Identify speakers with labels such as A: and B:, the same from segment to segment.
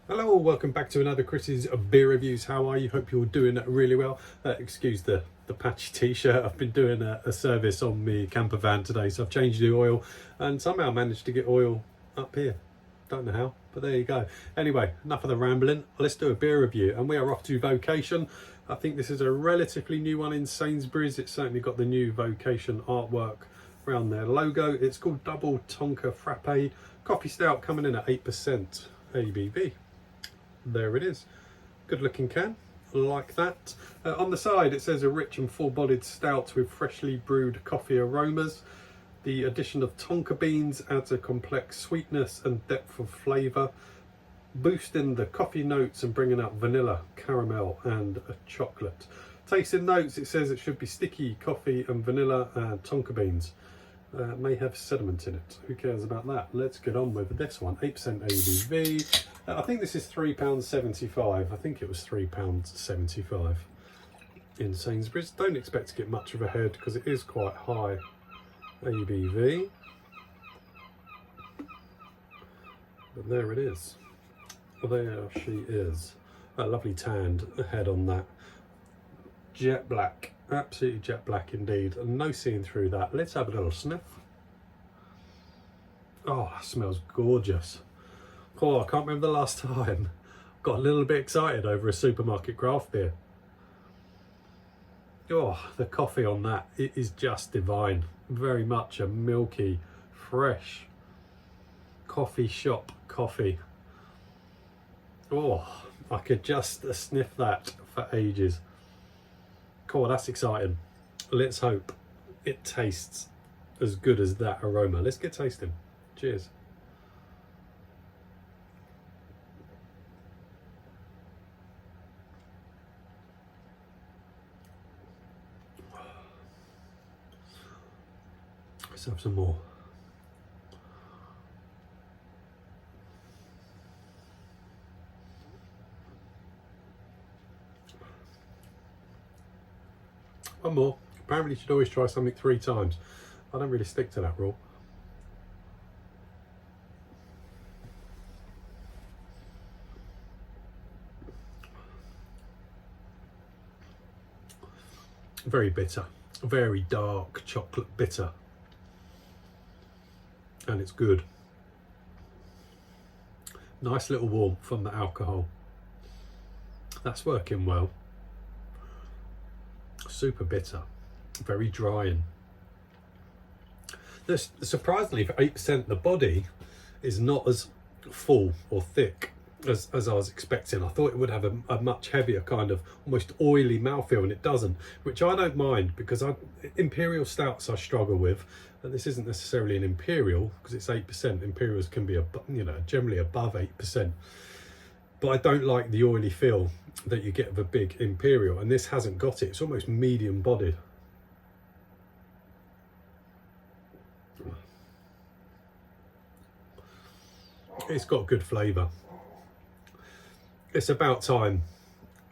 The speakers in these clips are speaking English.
A: Hello, welcome back to another Chris's beer reviews. How are you? Hope you're doing really well. Excuse the patchy t-shirt. I've been doing a service on my camper van today, so I've changed the oil and somehow managed to get oil up here. Don't know how, but there you go. Anyway, enough of the rambling. Let's do a beer review, and we are off to Vocation. I think this is a relatively new one in Sainsbury's. It's certainly got the new Vocation artwork around their logo. It's called Double Tonka Frappe Coffee Stout, coming in at 8% ABV. There it is. Good looking can, like that. On the side it says a rich and full-bodied stout with freshly brewed coffee aromas. The addition of Tonka beans adds a complex sweetness and depth of flavour, boosting the coffee notes and bringing out vanilla, caramel and a chocolate. Tasting notes, it says it should be sticky coffee and vanilla and Tonka beans. May have sediment in it. Who cares about that? Let's get on with this one. 8% ABV. I think this is £3.75. I think it was £3.75 in Sainsbury's. Don't expect to get much of a head because it is quite high ABV. But there it is. There she is. A lovely tanned head on that. Jet black. Absolutely jet black indeed, and no seeing through that. Let's have a little sniff. Oh, that smells gorgeous. Oh, I can't remember the last time got a little bit excited over a supermarket craft beer. Oh, the coffee on that, it is just divine. Very much a milky, fresh coffee shop coffee. Oh, I could just sniff that for ages. Cool, that's exciting. Let's hope it tastes as good as that aroma. Let's get tasting. Cheers. Let's have some more. One more. Apparently you should always try something 3 times. I don't really stick to that rule. Very bitter. Very dark chocolate bitter. And it's good. Nice little warmth from the alcohol. That's working well. Super bitter, very drying. This, surprisingly, for 8%, the body is not as full or thick as I was expecting. I thought it would have a much heavier kind of almost oily mouthfeel, and it doesn't, which I don't mind because imperial stouts I struggle with, and this isn't necessarily an imperial because it's 8%. Imperials can be generally above 8%. But I don't like the oily feel that you get of a big imperial, and this hasn't got it. It's almost medium bodied. It's got good flavour. It's about time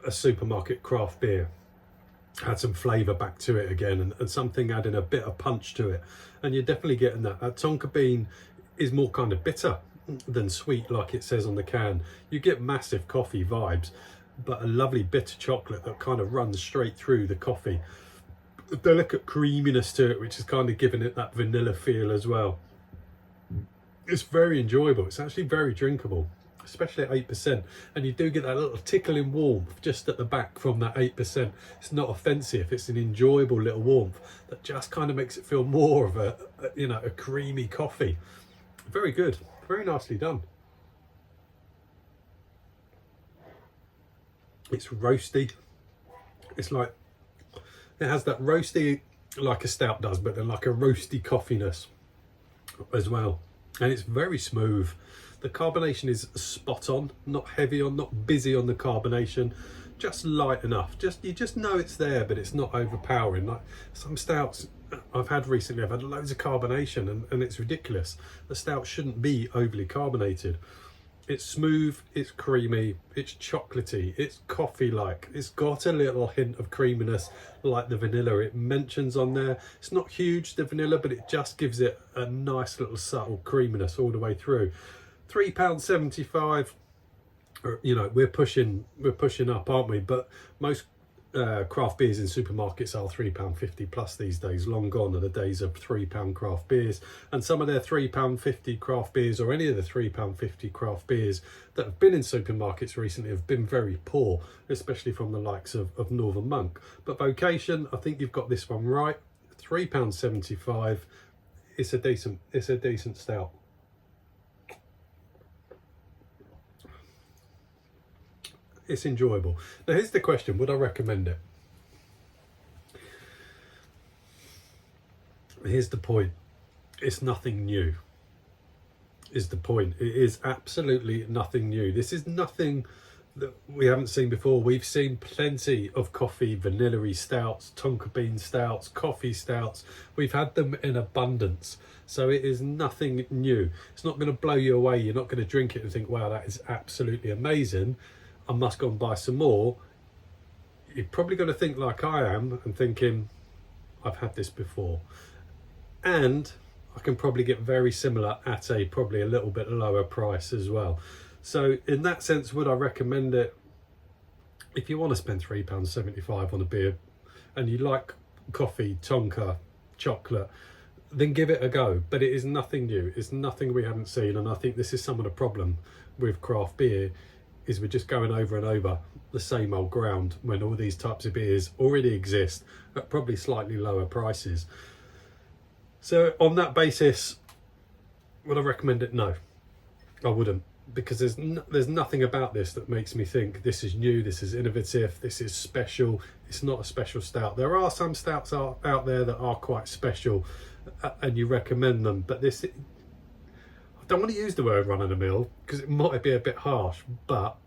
A: a supermarket craft beer had some flavour back to it again, and something adding a bit of punch to it. And you're definitely getting that. That Tonka bean is more kind of bitter than sweet, like it says on the can. You get massive coffee vibes, but a lovely bitter chocolate that kind of runs straight through the coffee. A delicate creaminess to it, which is kind of giving it that vanilla feel as well. It's very enjoyable. It's actually very drinkable, especially at 8%. And you do get that little tickling warmth just at the back from that 8%. It's not offensive. It's an enjoyable little warmth that just kind of makes it feel more of a creamy coffee. Very good. Very nicely done. It's roasty. It's like, it has that roasty like a stout does, but then like a roasty coffeeness as well. And it's very smooth. The carbonation is spot on, not heavy on, not busy on the carbonation, just light enough. You just know it's there, but it's not overpowering. Like some stouts I've had recently, I've had loads of carbonation and it's ridiculous. The stout shouldn't be overly carbonated. It's smooth, it's creamy, it's chocolatey, it's coffee-like. It's got a little hint of creaminess like the vanilla it mentions on there. It's not huge, the vanilla, but it just gives it a nice little subtle creaminess all the way through. £3.75. you know, we're pushing up, aren't we? But most craft beers in supermarkets are £3.50 plus these days. Long gone are the days of £3 craft beers, and some of their £3.50 craft beers, or any of the £3.50 craft beers that have been in supermarkets recently, have been very poor, especially from the likes of Northern Monk. But Vocation, I think you've got this one right. £3.75. It's a decent stout. It's enjoyable. Now here's the question, would I recommend it? Here's the point, it's nothing new, is the point. It is absolutely nothing new. This is nothing that we haven't seen before. We've seen plenty of coffee, vanilla-y stouts, tonka bean stouts, coffee stouts. We've had them in abundance. So it is nothing new. It's not going to blow you away. You're not going to drink it and think, wow, that is absolutely amazing, I must go and buy some more. You're probably going to think like I am and thinking, I've had this before. And I can probably get very similar at a probably a little bit lower price as well. So in that sense, would I recommend it? If you want to spend £3.75 on a beer and you like coffee, tonka, chocolate, then give it a go. But it is nothing new. It's nothing we haven't seen. And I think this is some of the problem with craft beer, is we're just going over and over the same old ground when all these types of beers already exist at probably slightly lower prices. So on that basis, would I recommend it? No, I wouldn't, because there's nothing about this that makes me think this is new, this is innovative, this is special. It's not a special stout. There are some stouts out there that are quite special, and you recommend them, but this, I don't want to use the word run of the mill because it might be a bit harsh, but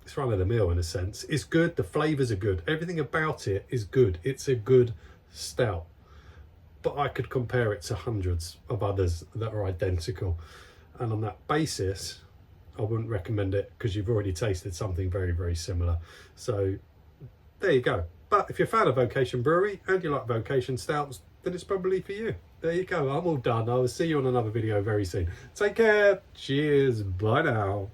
A: it's run of the mill in a sense. It's good, the flavours are good, everything about it is good. It's a good stout, but I could compare it to hundreds of others that are identical, and on that basis I wouldn't recommend it, because you've already tasted something very, very similar. So there you go. But if you're a fan of Vocation Brewery and you like Vocation stouts, then it's probably for you. There you go. I'm all done. I will see you on another video very soon. Take care. Cheers. Bye now.